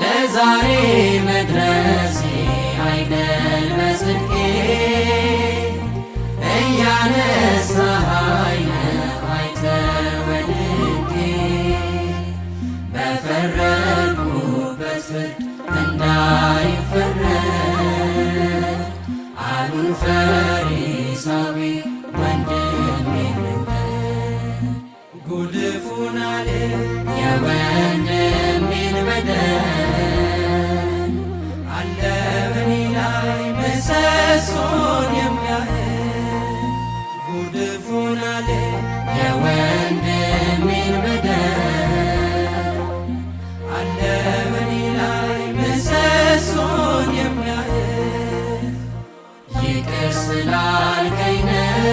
ለዛሬ መድረሴ አይደል በጽድቄ እያነሳኸኝ ነው አይተህ ወድቄ በፈረድኩበት ፍርድ እንዳይፈረድ አሉን ፈሪሳዊ ወንድሜን ልውደድ ጉድፉን አለ የወንድሜን በደል አለ በኔ ላይ ምሰሶን የሚያህል ጉድፉን አለ የወንድሜን በደል አለ በኔ ላይ ምሰሶን የሚያህል ይቅር ስላልከኝ ነው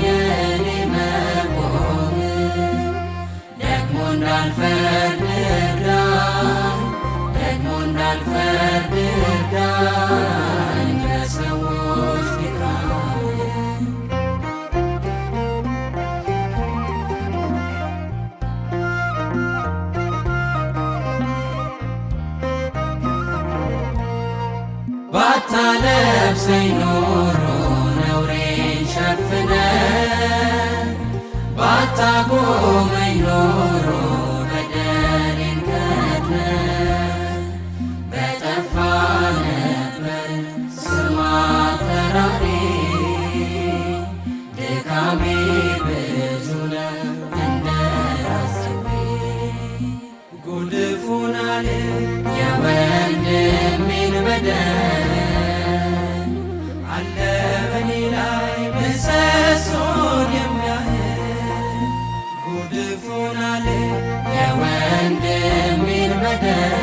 የኔ መቆም ደግሞ እንዳልፈርድ እርዳኝ ደግሞ እንዳልፈርድ እርዳኝ በሰዎች ድካም ባታለብሰኝ ኖሮ ነውሬን ሸፍነ ባታቆመኝ ኖሮ በደሌን ከድነ በጠፋ ነበር ስም አጠራሬ ድካሜ ብዙ ነው እንደ ራስ ፀጉሬ ጉድፉን አለ የወንድሜን በደል አለ በኔ ላይ ምሰሶን የሚያህል ጉድፉን አለ የወንድሜን በደል